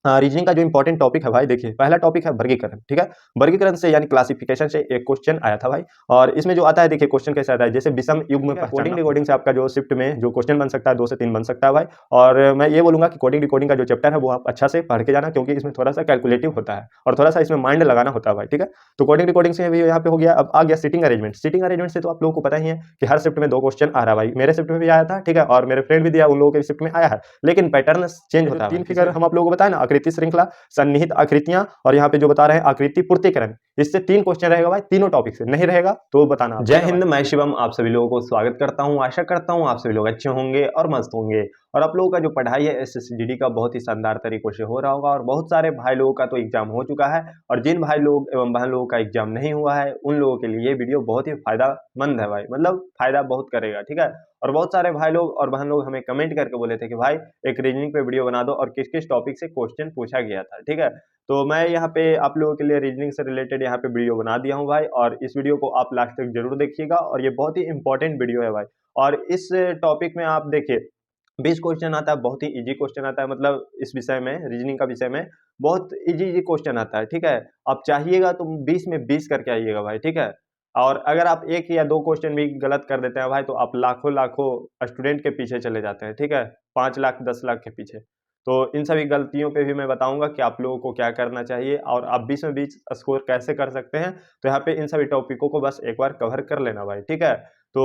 Reasoning का जो important topic है भाई, देखिए पहला टॉपिक है वर्गीकरण। ठीक है, वर्गीकरण से यानी क्लासिफिकेशन से एक क्वेश्चन आया था भाई, और इसमें जो आता है देखिए क्वेश्चन कैसे आता है, जैसे विषम युग्म कोडिंग डिकोडिंग से आपका जो शिफ्ट में जो क्वेश्चन बन सकता है 2 से 3 बन सकता है भाई। और मैं ये बोलूंगा कि कोडिंग डिकोडिंग का जो चैप्टर है वो आप अच्छा से पढ़ के जाना, क्योंकि इसमें थोड़ा सा कैलकुलेटिव होता है और थोड़ा सा इसमें माइंड लगाना होता है भाई। ठीक है, तो कोडिंग डिकोडिंग से भी यहाँ पे हो गया। अब आ गया सिटिंग अरेंजमेंट। सिटिंग अरेंजमेंट से तो आप लोगों को पता ही है कि हर शिफ्ट में 2 क्वेश्चन आ रहा है भाई, मेरे शिफ्ट में भी आया था। ठीक है, और मेरे फ्रेंड भी दिया, उन लोगों के शिफ्ट में आया है, लेकिन पैटर्न चेंज होता है। 3 फिगर हम आप लोगों को बताए ना, आकृति श्रृंखला, सन्निहित आकृतियां, और यहाँ पे जो बता रहे हैं आकृति पूर्तिकरण, इससे 3 क्वेश्चन रहेगा भाई, तीनों टॉपिक से। नहीं रहेगा तो बताना। जय हिंद, मैं शिवम आप सभी लोगों को स्वागत करता हूं। आशा करता हूं आप सभी लोग अच्छे होंगे और मस्त होंगे, और आप लोगों का जो पढ़ाई है एसएससीजीडी का बहुत ही शानदार तरीकों से हो रहा होगा। और बहुत सारे भाई लोगों का तो एग्जाम हो चुका है, और जिन भाई लोग एवं बहन लोगों का एग्जाम नहीं हुआ है उन लोगों के लिए ये वीडियो बहुत ही फायदामंद है भाई, मतलब फायदा बहुत करेगा। ठीक है, और बहुत सारे भाई लोग और बहन लोग हमें कमेंट करके बोले थे कि भाई एक रीजनिंग पे वीडियो बना दो और किस किस टॉपिक से क्वेश्चन पूछा गया था। ठीक है, तो मैं यहाँ पे आप लोगों के लिए रीजनिंग से रिलेटेड यहाँ पे वीडियो बना दिया हूँ भाई, और इस वीडियो को आप लास्ट तक जरूर देखिएगा, और ये बहुत ही इंपॉर्टेंट वीडियो है भाई। और इस टॉपिक में आप देखिए 20 क्वेश्चन आता है, बहुत ही इजी क्वेश्चन आता है, मतलब इस विषय में, रीजनिंग का विषय में बहुत इजी इजी क्वेश्चन आता है। ठीक है, आप चाहिएगा तो 20 में 20 करके आइएगा भाई। ठीक है, और अगर आप 1 या 2 क्वेश्चन भी गलत कर देते हैं भाई, तो आप लाखों लाखों स्टूडेंट के पीछे चले जाते हैं। ठीक है, 5 लाख 10 लाख के पीछे। तो इन सभी गलतियों पे भी मैं बताऊंगा कि आप लोगों को क्या करना चाहिए, और आप 20 में 20 स्कोर कैसे कर सकते हैं। तो यहाँ पे इन सभी टॉपिकों को बस एक बार कवर कर लेना भाई। ठीक है, तो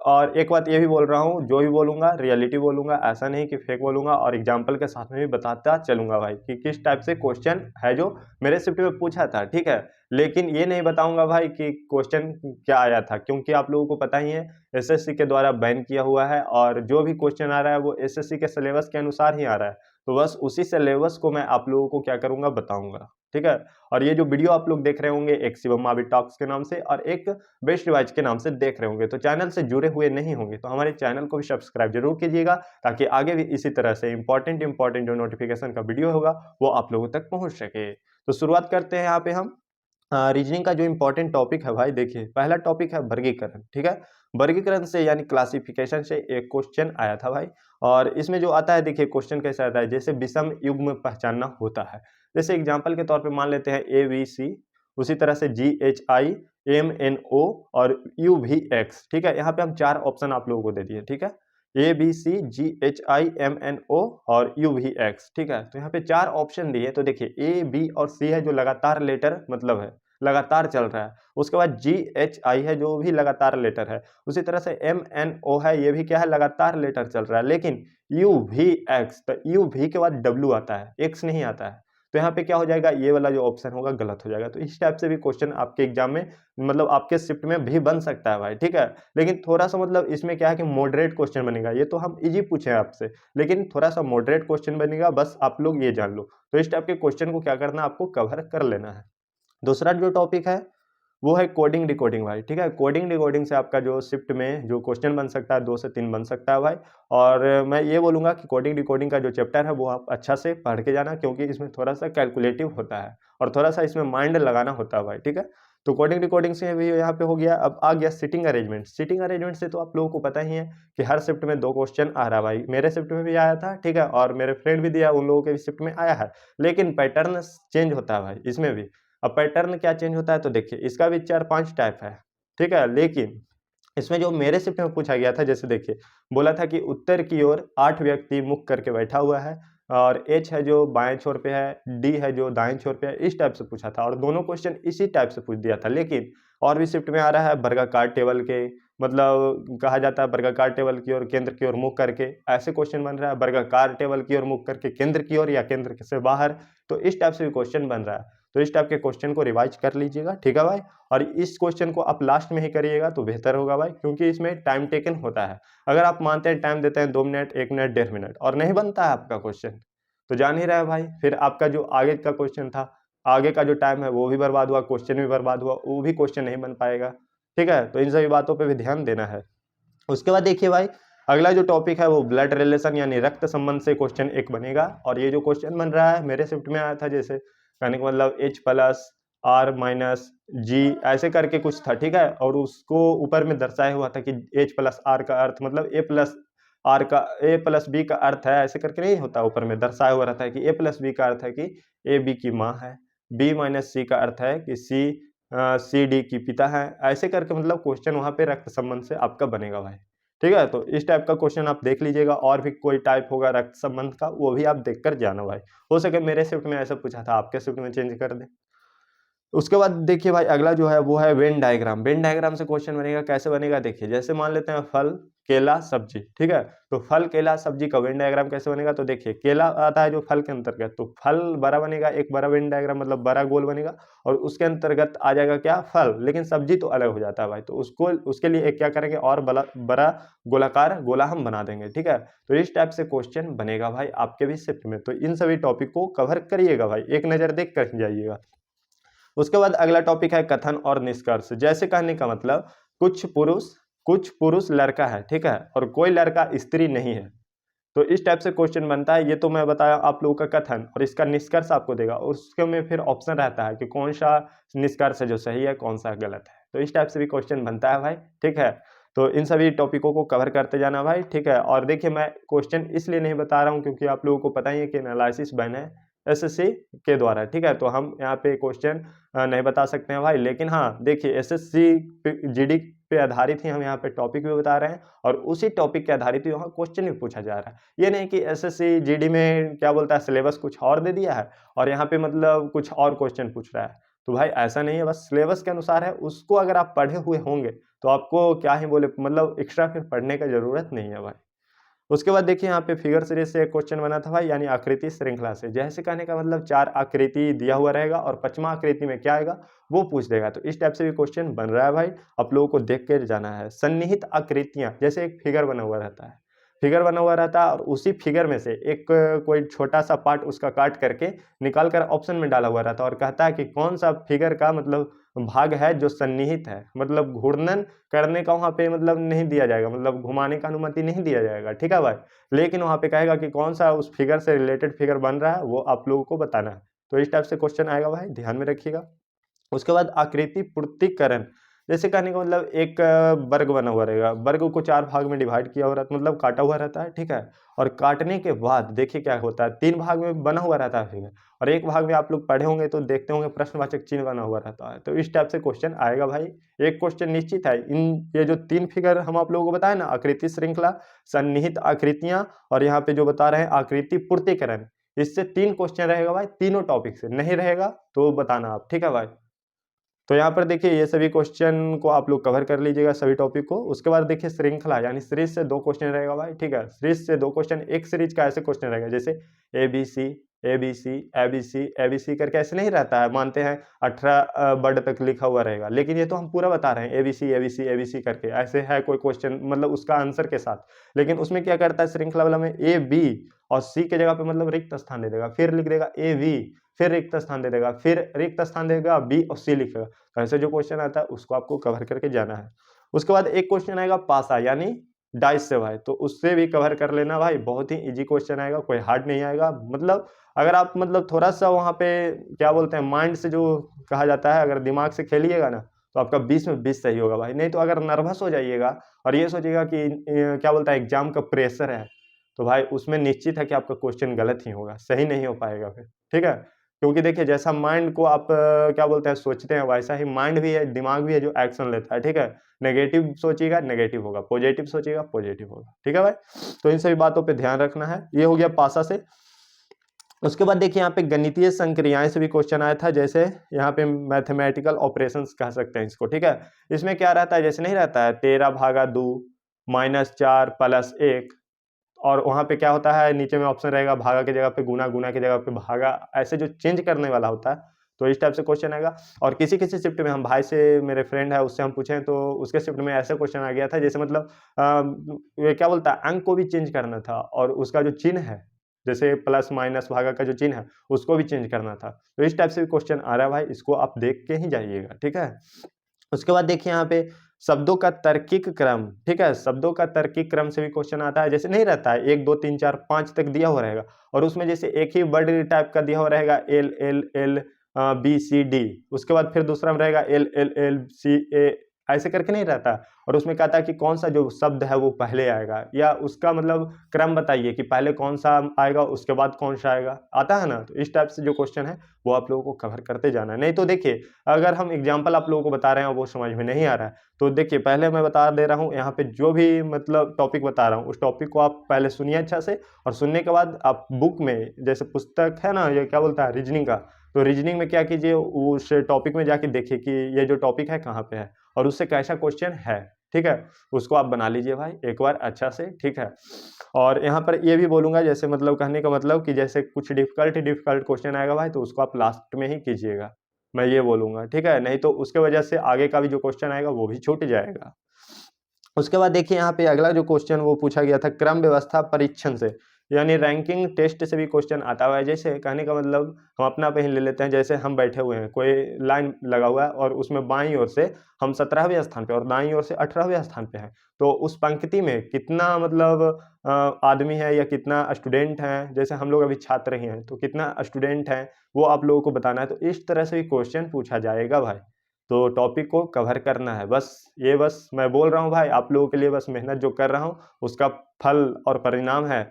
और एक बात ये भी बोल रहा हूँ, जो भी बोलूंगा रियलिटी बोलूंगा, ऐसा नहीं कि फेक बोलूंगा, और एग्जाम्पल के साथ में भी बताता चलूंगा भाई कि किस टाइप से क्वेश्चन है जो मेरे शिफ्ट में पूछा था। ठीक है, लेकिन ये नहीं बताऊंगा भाई कि क्वेश्चन क्या आया था, क्योंकि आप लोगों को पता ही है एसएससी के द्वारा बैन किया हुआ है, और जो भी क्वेश्चन आ रहा है वो एसएससी के सिलेबस के अनुसार ही आ रहा है। तो बस उसी सिलेबस को मैं आप लोगों को क्या करूंगा, बताऊंगा। ठीक है, और ये जो वीडियो आप लोग देख रहे होंगे, एक शिवम मावी टॉक्स के नाम से और एक बेस्ट रिवाइज के नाम से देख रहे होंगे, तो चैनल से जुड़े हुए नहीं होंगे तो हमारे चैनल को भी सब्सक्राइब जरूर कीजिएगा, ताकि आगे भी इसी तरह से इंपॉर्टेंट इंपॉर्टेंट जो नोटिफिकेशन का वीडियो होगा वो आप लोगों तक पहुंच सके। तो शुरुआत करते हैं यहाँ पे हम। रीजनिंग का जो इंपॉर्टेंट टॉपिक है भाई, देखिए पहला टॉपिक है वर्गीकरण। ठीक है, वर्गीकरण से यानी क्लासिफिकेशन से एक क्वेश्चन आया था भाई, और इसमें जो आता है देखिए क्वेश्चन कैसे आता है, जैसे विषम युग्म पहचानना होता है। जैसे एग्जांपल के तौर पे मान लेते हैं ABC, उसी तरह से GHI MNO और UVX। ठीक है, यहाँ पे हम 4 ऑप्शन आप लोगों को दे दिए। ठीक है, ABC GHI MNO और UVX। ठीक है, तो यहाँ पे 4 ऑप्शन दिए, तो देखिए A B और C है जो लगातार लेटर मतलब है, लगातार चल रहा है। उसके बाद GHI है जो भी लगातार लेटर है। उसी तरह से MNO है, ये भी क्या है, लगातार लेटर चल रहा है। लेकिन UVX, तो UV के बाद W आता है, X नहीं आता है। तो यहाँ पे क्या हो जाएगा, ये वाला जो ऑप्शन होगा गलत हो जाएगा। तो इस टाइप से भी क्वेश्चन आपके एग्जाम में, मतलब आपके शिफ्ट में भी बन सकता है भाई। ठीक है, लेकिन थोड़ा सा मतलब इसमें क्या है कि मॉडरेट क्वेश्चन बनेगा। ये तो हम इजी पूछे हैं आपसे, लेकिन थोड़ा सा मॉडरेट क्वेश्चन बनेगा, बस आप लोग ये जान लो। तो इस टाइप के क्वेश्चन को क्या करना है, आपको कवर कर लेना है। दूसरा जो टॉपिक है वो है कोडिंग डिकोडिंग भाई। ठीक है, कोडिंग डिकोडिंग से आपका जो शिफ्ट में जो क्वेश्चन बन सकता है 2 से 3 बन सकता है भाई। और मैं ये बोलूंगा कि कोडिंग डिकोडिंग का जो चैप्टर है वो आप अच्छा से पढ़ के जाना, क्योंकि इसमें थोड़ा सा कैलकुलेटिव होता है और थोड़ा सा इसमें माइंड लगाना होता है भाई। ठीक है, तो कोडिंग डिकोडिंग से भी यहाँ पे हो गया। अब आ गया सिटिंग अरेंजमेंट। सिटिंग अरेंजमेंट से तो आप लोगों को पता ही है कि हर शिफ्ट में 2 क्वेश्चन आ रहा है भाई, मेरे शिफ्ट में भी आया था। ठीक है, और मेरे फ्रेंड भी दिया, उन लोगों के शिफ्ट में आया है, लेकिन पैटर्न चेंज होता है भाई इसमें भी। अब पैटर्न क्या चेंज होता है, तो देखिए इसका भी 4-5 टाइप है। ठीक है, लेकिन इसमें जो मेरे शिफ्ट में पूछा गया था, जैसे देखिए बोला था कि उत्तर की ओर 8 व्यक्ति मुख करके बैठा हुआ है, और H है जो बाएं छोर पे है, D है जो दाएं छोर पे है, इस टाइप से पूछा था, और दोनों क्वेश्चन इसी टाइप से पूछ दिया था। लेकिन और भी शिफ्ट में आ रहा है वर्गाकार टेबल के, मतलब कहा जाता है वर्गाकार टेबल की ओर केंद्र की ओर मुख करके, ऐसे क्वेश्चन बन रहा है वर्गाकार टेबल की ओर मुख करके केंद्र की ओर या केंद्र से बाहर। तो इस टाइप से भी क्वेश्चन बन रहा है। तो इस टाइप के क्वेश्चन को रिवाइज कर लीजिएगा। ठीक है भाई, और इस क्वेश्चन को आप लास्ट में ही करिएगा तो बेहतर होगा भाई, क्योंकि इसमें टाइम टेकन होता है। अगर आप मानते हैं टाइम देते हैं 2 मिनट 1 मिनट 1.5 मिनट और नहीं बनता है आपका क्वेश्चन, तो जान ही रहा है भाई, फिर आपका जो आगे का क्वेश्चन था, आगे का जो टाइम है वो भी बर्बाद हुआ, क्वेश्चन भी बर्बाद हुआ, वो भी क्वेश्चन नहीं बन पाएगा। ठीक है, तो इन सभी बातों पर भी ध्यान देना है। उसके बाद देखिए भाई, अगला जो टॉपिक है वो ब्लड रिलेशन यानी रक्त संबंध से क्वेश्चन एक बनेगा। और ये जो क्वेश्चन बन रहा है मेरे शिफ्ट में आया था, जैसे कहने का मतलब H+R-G ऐसे करके कुछ था। ठीक है, और उसको ऊपर में दर्शाया हुआ था कि H+R का अर्थ मतलब A+ आर का ए प्लस बी का अर्थ है, ऐसे करके नहीं होता, ऊपर में दर्शाया हुआ रहता है कि ए प्लस बी का अर्थ है कि ए बी की माँ है, बी माइनस सी का अर्थ है कि सी डी की पिता है, ऐसे करके मतलब क्वेश्चन वहाँ पे रक्त संबंध से आपका बनेगा भाई। ठीक है, तो इस टाइप का क्वेश्चन आप देख लीजिएगा, और भी कोई टाइप होगा रक्त संबंध का वो भी आप देख कर जाना भाई। हो सके मेरे शिफ्ट में ऐसा पूछा था, आपके शिफ्ट में चेंज कर दें। उसके बाद देखिए भाई अगला जो है वो है वेन डायग्राम। वेन डायग्राम से क्वेश्चन बनेगा, कैसे बनेगा देखिए, जैसे मान लेते हैं फल केला सब्जी, ठीक है, तो फल केला सब्जी का वेन डायग्राम कैसे बनेगा, तो देखिए केला आता है जो फल के अंतर्गत, तो फल बड़ा बनेगा, एक बड़ा वेन डायग्राम मतलब बड़ा गोल बनेगा, और उसके अंतर्गत आ जाएगा क्या, फल, लेकिन सब्जी तो अलग हो जाता है भाई, तो उसको उसके लिए एक क्या करेंगे और बड़ा गोलाकार गोला हम बना देंगे। ठीक है, तो इस टाइप से क्वेश्चन बनेगा भाई आपके भी शिफ्ट में, तो इन सभी टॉपिक को कवर करिएगा भाई, एक नज़र देख कर जाइएगा। उसके बाद अगला टॉपिक है कथन और निष्कर्ष। जैसे कहने का मतलब कुछ पुरुष लड़का है, ठीक है, और कोई लड़का स्त्री नहीं है, तो इस टाइप से क्वेश्चन बनता है। ये तो मैं बताया आप लोगों का कथन, और इसका निष्कर्ष आपको देगा, उसके में फिर ऑप्शन रहता है कि कौन सा निष्कर्ष है जो सही है, कौन सा गलत है, तो इस टाइप से भी क्वेश्चन बनता है भाई। ठीक है, तो इन सभी टॉपिकों को कवर करते जाना भाई। ठीक है, और देखिए मैं क्वेश्चन इसलिए नहीं बता रहा हूँ क्योंकि आप लोगों को पता ही है कि एनालिसिस बन है एसएससी के द्वारा। ठीक है, तो हम यहाँ पे क्वेश्चन नहीं बता सकते हैं भाई, लेकिन हाँ देखिए एसएससी जीडी पे आधारित ही हम यहाँ पे टॉपिक भी बता रहे हैं, और उसी टॉपिक के आधारित ही वहाँ क्वेश्चन भी पूछा जा रहा है। ये नहीं कि एसएससी जीडी में क्या बोलता है सिलेबस कुछ और दे दिया है और यहाँ पे मतलब कुछ और क्वेश्चन पूछ रहा है, तो भाई ऐसा नहीं है, बस सिलेबस के अनुसार है, उसको अगर आप पढ़े हुए होंगे तो आपको क्या ही बोले मतलब एक्स्ट्रा फिर पढ़ने का जरूरत नहीं है भाई। उसके बाद देखिए यहाँ पे फिगर सीरीज से एक क्वेश्चन बना था भाई, यानी आकृति श्रृंखला से। जैसे कहने का मतलब 4 आकृति दिया हुआ रहेगा और 5वां आकृति में क्या आएगा वो पूछ देगा, तो इस टाइप से भी क्वेश्चन बन रहा है भाई, आप लोगों को देख के जाना है। सन्निहित आकृतियां, जैसे एक फिगर बना हुआ रहता है, और उसी फिगर में से एक कोई छोटा सा पार्ट उसका काट करके निकाल कर ऑप्शन में डाला हुआ रहता है, और कहता है कि कौन सा फिगर का मतलब भाग है जो सन्निहित है, मतलब घूर्णन करने का वहाँ पे मतलब नहीं दिया जाएगा, मतलब घुमाने का अनुमति नहीं दिया जाएगा। ठीक है भाई, लेकिन वहाँ पे कहेगा कि कौन सा उस फिगर से रिलेटेड फिगर बन रहा है वो आप लोगों को बताना है, तो इस टाइप से क्वेश्चन आएगा भाई, ध्यान में रखिएगा। उसके बाद आकृति पूर्तिकरण, जैसे कहने का मतलब एक वर्ग बना हुआ रहेगा, वर्ग को 4 भाग में डिवाइड किया हुआ रहता है, मतलब काटा हुआ रहता है। ठीक है, और काटने के बाद देखिए क्या होता है, 3 भाग में बना हुआ रहता है फिगर, और एक भाग में आप लोग पढ़े होंगे तो देखते होंगे प्रश्नवाचक चिन्ह बना हुआ रहता है, तो इस टाइप से क्वेश्चन आएगा भाई। एक क्वेश्चन निश्चित है, ये जो 3 फिगर हम आप लोगों को बताए ना, आकृति श्रृंखला, सन्निहित आकृतियां, और यहाँ पे जो बता रहे हैं आकृति पूर्तिकरण, इससे 3 क्वेश्चन रहेगा भाई, तीनों टॉपिक से। नहीं रहेगा तो बताना आप। ठीक है भाई, तो यहाँ पर देखिए ये सभी क्वेश्चन को आप लोग कवर कर लीजिएगा, सभी टॉपिक को। उसके बाद देखिए श्रृंखला, यानी सीरीज से 2 क्वेश्चन रहेगा भाई। ठीक है, सीरीज से 2 क्वेश्चन, एक सीरीज का ऐसे क्वेश्चन रहेगा जैसे ABC ABC ABC ABC करके ऐसे नहीं रहता है, मानते हैं 18 वर्ड तक लिखा हुआ रहेगा, लेकिन ये तो हम पूरा बता रहे हैं ABC ABC ABC करके, ऐसे है कोई क्वेश्चन मतलब उसका आंसर के साथ, लेकिन उसमें क्या करता है श्रृंखला वाला में AB और C के जगह पे मतलब रिक्त स्थान दे देगा, फिर लिख देगा AV, फिर रिक्त स्थान दे देगा, फिर रिक्त स्थान देगा B और C लिखेगा, तो ऐसे जो क्वेश्चन आता है उसको आपको कवर करके जाना है। उसके बाद एक क्वेश्चन आएगा पासा यानी डाइस से भाई, तो उससे भी कवर कर लेना भाई, बहुत ही इजी क्वेश्चन आएगा, कोई हार्ड नहीं आएगा। मतलब अगर आप मतलब थोड़ा सा वहाँ पे क्या बोलते हैं माइंड से जो कहा जाता है, अगर दिमाग से खेलिएगा ना तो आपका 20 में 20 सही होगा भाई। नहीं तो अगर नर्वस हो जाइएगा और ये सोचिएगा कि क्या बोलता है एग्जाम का प्रेशर है, तो भाई उसमें निश्चित है कि आपका क्वेश्चन गलत ही होगा, सही नहीं हो पाएगा फिर। ठीक है, क्योंकि देखिए जैसा माइंड को आप क्या बोलते हैं सोचते हैं, वैसा ही माइंड भी है, दिमाग भी है जो एक्शन लेता है। ठीक है, नेगेटिव सोचिएगा नेगेटिव होगा, पॉजिटिव सोचिएगा पॉजिटिव होगा। ठीक है भाई, तो इन सभी बातों पे ध्यान रखना है। ये हो गया पासा से। उसके बाद देखिए यहाँ पे गणितीय संक्रियाएं से भी क्वेश्चन आया था, जैसे यहाँ पे मैथमेटिकल ऑपरेशंस कह सकते हैं इसको। ठीक है, इसमें क्या रहता है, जैसे नहीं रहता है 13/2 -4 + 1, और वहाँ पे क्या होता है नीचे में ऑप्शन रहेगा भागा की जगह पे गुना, गुना की जगह पे भागा, ऐसे जो चेंज करने वाला होता है, तो इस टाइप से क्वेश्चन आएगा। और किसी किसी शिफ्ट में हम भाई से, मेरे फ्रेंड है उससे हम पूछें तो उसके शिफ्ट में ऐसा क्वेश्चन आ गया था, जैसे मतलब ये क्या बोलता है अंक को भी चेंज करना था, और उसका जो चिन्ह है जैसे प्लस माइनस भागा का जो चिन्ह है उसको भी चेंज करना था, तो इस टाइप से भी क्वेश्चन आ रहा है भाई, इसको आप देख के ही जाइएगा। ठीक है, उसके बाद देखिए यहाँ पे शब्दों का तार्किक क्रम। ठीक है, शब्दों का तार्किक क्रम से भी क्वेश्चन आता है, जैसे नहीं रहता है 1 2 3 4 5 तक दिया हुआ रहेगा, और उसमें जैसे एक ही वर्ड टाइप का दिया हुआ रहेगा L L L B C D, उसके बाद फिर दूसरा में रहेगा L L L C A, ऐसे करके नहीं रहता, और उसमें कहता है कि कौन सा जो शब्द है वो पहले आएगा, या उसका मतलब क्रम बताइए कि पहले कौन सा आएगा उसके बाद कौन सा आएगा, आता है ना। तो इस टाइप से जो क्वेश्चन है वो आप लोगों को कवर करते जाना है। नहीं तो देखिए अगर हम एग्जाम्पल आप लोगों को बता रहे हैं वो समझ में नहीं आ रहा है तो देखिए पहले मैं बता दे रहा हूँ, यहाँ पे जो भी मतलब टॉपिक बता रहा हूँ उस टॉपिक को आप पहले सुनिए अच्छा से, और सुनने के बाद आप बुक में, जैसे पुस्तक है ना, ये क्या बोलता है रीजनिंग का, तो रीजनिंग में क्या कीजिए उस टॉपिक में जाके देखिए कि ये जो टॉपिक है कहाँ पे है और उससे कैसा क्वेश्चन है, ठीक है। उसको आप बना लीजिए भाई एक बार अच्छा से, ठीक है। और यहाँ पर ये भी बोलूँगा, जैसे मतलब कहने का मतलब कि जैसे कुछ डिफिकल्ट क्वेश्चन आएगा भाई तो उसको आप लास्ट में ही कीजिएगा, मैं ये बोलूँगा, ठीक है। नहीं तो उसके वजह से आगे का भी जो क्वेश्चन आएगा वो भी छूट जाएगा। उसके बाद देखिए यहाँ पे अगला जो क्वेश्चन वो पूछा गया था क्रम व्यवस्था परीक्षण से, यानी रैंकिंग टेस्ट से भी क्वेश्चन आता हुआ है। जैसे कहने का मतलब हम अपना पे ही ले लेते हैं, जैसे हम बैठे हुए हैं, कोई लाइन लगा हुआ है और उसमें बाईं ओर से हम 17वें स्थान पे और दाईं ओर से 18वें स्थान पे हैं, तो उस पंक्ति में कितना मतलब आदमी है या कितना स्टूडेंट है, जैसे हम लोग अभी छात्र ही हैं तो कितना स्टूडेंट है वो आप लोगों को बताना है। तो इस तरह से भी क्वेश्चन पूछा जाएगा भाई, तो टॉपिक को कवर करना है बस। ये बस मैं बोल रहा हूँ भाई आप लोगों के लिए, बस मेहनत जो कर रहा हूँ उसका फल और परिणाम है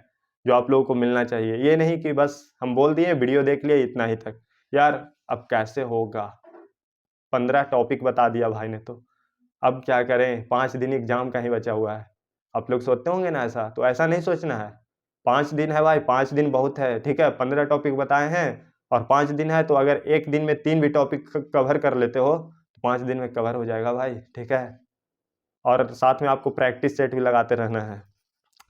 जो आप लोगों को मिलना चाहिए। ये नहीं कि बस हम बोल दिए वीडियो देख लिए इतना ही तक, यार अब कैसे होगा, 15 टॉपिक बता दिया भाई ने तो अब क्या करें, 5 दिन एग्जाम का ही बचा हुआ है। आप लोग सोचते होंगे ना ऐसा, तो ऐसा नहीं सोचना है। 5 दिन है भाई, 5 दिन बहुत है, ठीक है। 15 टॉपिक बताए हैं और 5 दिन है, तो अगर एक दिन में 3 भी टॉपिक कवर कर लेते हो तो 5 दिन में कवर हो जाएगा भाई, ठीक है। और साथ में आपको प्रैक्टिस सेट भी लगाते रहना है।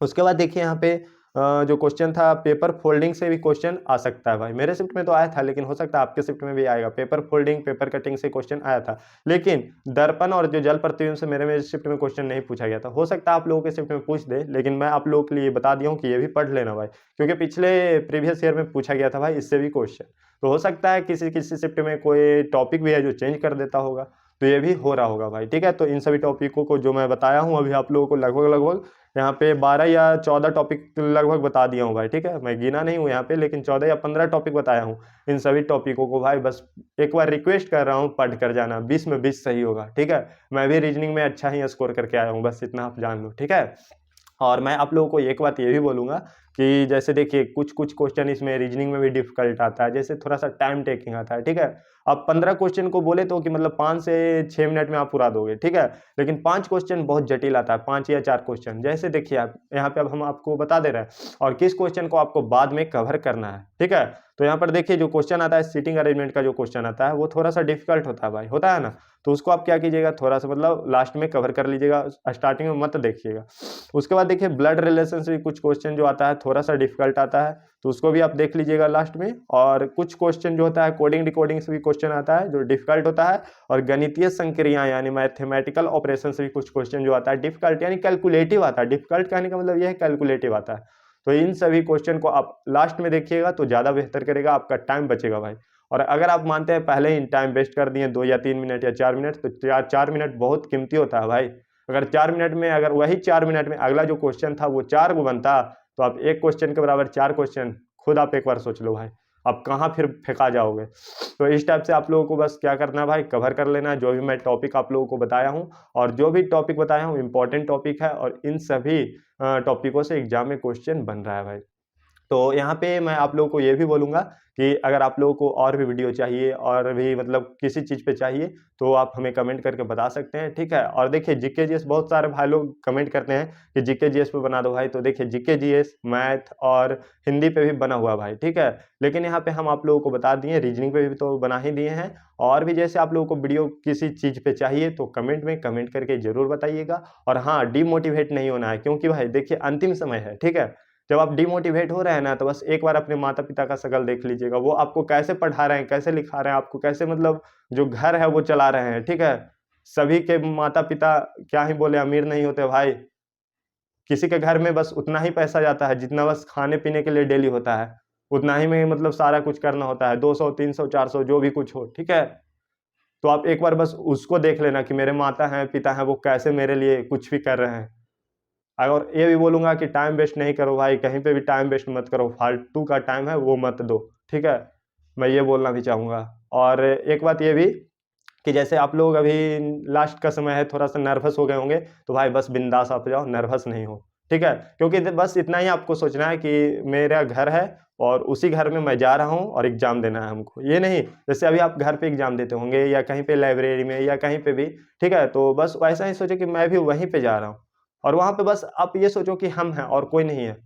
उसके बाद देखिए यहाँ पे जो क्वेश्चन था पेपर फोल्डिंग से भी क्वेश्चन आ सकता है भाई। मेरे शिफ्ट में तो आया था लेकिन हो सकता है आपके शिफ्ट में भी आएगा। पेपर फोल्डिंग पेपर कटिंग से क्वेश्चन आया था, लेकिन दर्पण और जो जल प्रतिबिंब से मेरे शिफ्ट में क्वेश्चन नहीं पूछा गया था। हो सकता है आप लोगों के शिफ्ट में पूछ दे, लेकिन मैं आप लोगों के लिए बता दिया हूँ कि ये भी पढ़ लेना भाई, क्योंकि पिछले प्रीवियस ईयर में पूछा गया था भाई इससे भी क्वेश्चन। तो हो सकता है किसी किसी शिफ्ट में कोई टॉपिक भी है जो चेंज कर देता होगा, तो ये भी हो रहा होगा भाई, ठीक है। तो इन सभी टॉपिकों को जो मैं बताया हूँ अभी आप लोगों को लगभग यहाँ पे 12 या 14 टॉपिक लगभग बता दिया हूँ भाई, ठीक है। मैं गिना नहीं हूँ यहाँ पे, लेकिन 14 या 15 टॉपिक बताया हूँ। इन सभी टॉपिकों को भाई बस एक बार रिक्वेस्ट कर रहा हूँ पढ़ कर जाना, 20 में 20 सही होगा, ठीक है। मैं भी रीजनिंग में अच्छा ही स्कोर करके आया हूँ, बस इतना आप जान लो, ठीक है। और मैं आप लोगों को एक बात ये भी बोलूँगा कि जैसे देखिए कुछ कुछ क्वेश्चन इसमें रीजनिंग में भी डिफिकल्ट आता है, जैसे थोड़ा सा टाइम टेकिंग आता है, ठीक है। अब 15 क्वेश्चन को बोले तो कि मतलब 5 से 6 मिनट में आप पूरा दोगे, ठीक है। लेकिन 5 क्वेश्चन बहुत जटिल आता है, 5 या 4 क्वेश्चन। जैसे देखिए आप यहाँ पे अब हम आपको बता दे रहे हैं और किस क्वेश्चन को आपको बाद में कवर करना है, ठीक है। तो यहाँ पर देखिए जो क्वेश्चन आता है सीटिंग अरेंजमेंट का, जो क्वेश्चन आता है वो थोड़ा सा डिफिकल्ट होता है भाई, होता है ना। तो उसको आप क्या कीजिएगा, थोड़ा सा मतलब लास्ट में कवर कर लीजिएगा, स्टार्टिंग में मत देखिएगा। उसके बाद देखिए ब्लड रिलेशन से भी कुछ क्वेश्चन जो आता है थोड़ा सा डिफिकल्ट आता है, तो उसको भी आप देख लीजिएगा लास्ट में। और कुछ क्वेश्चन जो होता है कोडिंग डिकोडिंग से भी क्वेश्चन आता है जो डिफिकल्ट होता है, और गणितीय संक्रिया यानी मैथमेटिकल ऑपरेशन से भी कुछ क्वेश्चन जो आता है डिफिकल्ट यानी कैलकुलेटिव आता है। डिफिकल्ट कहने का मतलब यह है कैलकुलेटिव आता है। तो इन सभी क्वेश्चन को आप लास्ट में देखिएगा तो ज़्यादा बेहतर करेगा, आपका टाइम बचेगा भाई। और अगर आप मानते हैं पहले ही टाइम वेस्ट कर दिए 2 या 3 मिनट या 4 मिनट, तो 4 मिनट बहुत कीमती होता है भाई। अगर 4 मिनट में, अगर वही 4 मिनट में अगला जो क्वेश्चन था वो 4 गो बनता, तो आप एक क्वेश्चन के बराबर 4 क्वेश्चन, खुद आप एक बार सोच लो भाई, आप कहाँ फिर फेंका जाओगे। तो इस टाइप से आप लोगों को बस क्या करना है भाई, कवर कर लेना है जो भी मैं टॉपिक आप लोगों को बताया हूँ। और जो भी टॉपिक बताया हूँ इंपॉर्टेंट टॉपिक है, और इन सभी टॉपिकों से एग्जाम में क्वेश्चन बन रहा है भाई। तो यहाँ पे मैं आप लोगों को ये भी बोलूँगा कि अगर आप लोगों को और भी वीडियो चाहिए और भी मतलब किसी चीज़ पे चाहिए तो आप हमें कमेंट करके बता सकते हैं, ठीक है। और देखिए जीके जीएस बहुत सारे भाई लोग कमेंट करते हैं कि जीके जीएस पे बना दो भाई, तो देखिए जीके जीएस मैथ और हिंदी पे भी बना हुआ भाई, ठीक है। लेकिन यहाँ पे हम आप लोगों को बता दिए रीजनिंग पे भी तो बना ही दिए हैं। और भी जैसे आप लोगों को वीडियो किसी चीज़ पे चाहिए तो कमेंट में कमेंट करके ज़रूर बताइएगा। और हाँ, डिमोटिवेट नहीं होना है, क्योंकि भाई देखिए अंतिम समय है, ठीक है। जब आप डिमोटिवेट हो रहे हैं ना, तो बस एक बार अपने माता पिता का शक्ल देख लीजिएगा, वो आपको कैसे पढ़ा रहे हैं, कैसे लिखा रहे हैं, आपको कैसे मतलब जो घर है वो चला रहे हैं, ठीक है। सभी के माता पिता क्या ही बोले अमीर नहीं होते भाई, किसी के घर में बस उतना ही पैसा जाता है जितना बस खाने पीने के लिए डेली होता है, उतना ही में मतलब सारा कुछ करना होता है, 200 300 400 जो भी कुछ हो, ठीक है। तो आप एक बार बस उसको देख लेना कि मेरे माता हैं पिता हैं वो कैसे मेरे लिए कुछ भी कर रहे हैं। और ये भी बोलूँगा कि टाइम वेस्ट नहीं करो भाई, कहीं पे भी टाइम वेस्ट मत करो, फालतू का टाइम है वो मत दो, ठीक है। मैं ये बोलना भी चाहूँगा। और एक बात ये भी कि जैसे आप लोग अभी लास्ट का समय है, थोड़ा सा नर्वस हो गए होंगे, तो भाई बस बिंदास आप जाओ, नर्वस नहीं हो, ठीक है। क्योंकि बस इतना ही आपको सोचना है कि मेरा घर है और उसी घर में मैं जा रहा हूँ और एग्जाम देना है हमको। ये नहीं जैसे अभी आप घर पे एग्जाम देते होंगे या कहीं पे लाइब्रेरी में या कहीं पे भी, ठीक है, तो बस वैसा ही सोचो कि मैं भी वहीं पे जा रहा हूँ और वहाँ पे बस आप ये सोचो कि हम हैं और कोई नहीं है,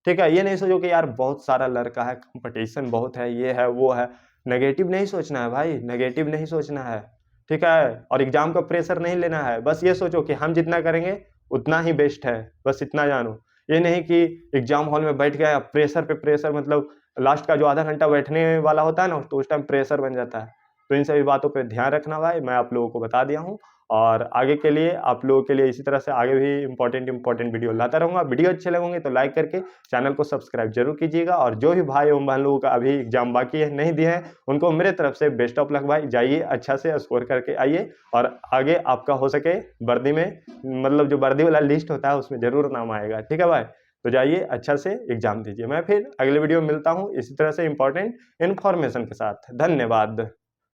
ठीक है। ये नहीं सोचो कि यार बहुत सारा लड़का है, कंपटीशन बहुत है, ये है वो है। नेगेटिव नहीं सोचना है भाई, नेगेटिव नहीं सोचना है, ठीक है। और एग्जाम का प्रेशर नहीं लेना है, बस ये सोचो कि हम जितना करेंगे उतना ही बेस्ट है, बस इतना जानो। ये नहीं कि एग्जाम हॉल में बैठ गया प्रेशर पे प्रेशर, मतलब लास्ट का जो आधा घंटा बैठने वाला होता है ना, तो उस टाइम प्रेशर बन जाता है। तो इन सभी बातों पे ध्यान रखना भाई, मैं आप लोगों को बता दिया हूँ और आगे के लिए आप लोगों के लिए इसी तरह से आगे भी इंपॉर्टेंट वीडियो लाता रहूँगा। वीडियो अच्छे लगेंगे तो लाइक करके चैनल को सब्सक्राइब जरूर कीजिएगा और जो भी भाई एवं बहन लोगों का अभी एग्जाम बाकी है, नहीं दिए हैं, उनको मेरे तरफ से बेस्ट ऑफ लक भाई। जाइए अच्छा से स्कोर करके आइए और आगे आपका हो सके वर्दी में, मतलब जो वर्दी वाला लिस्ट होता है उसमें जरूर नाम आएगा, ठीक है भाई। तो जाइए अच्छा से एग्जाम दीजिए। मैं फिर अगले वीडियो में मिलता हूँ इसी तरह से इंपॉर्टेंट इन्फॉर्मेशन के साथ। धन्यवाद।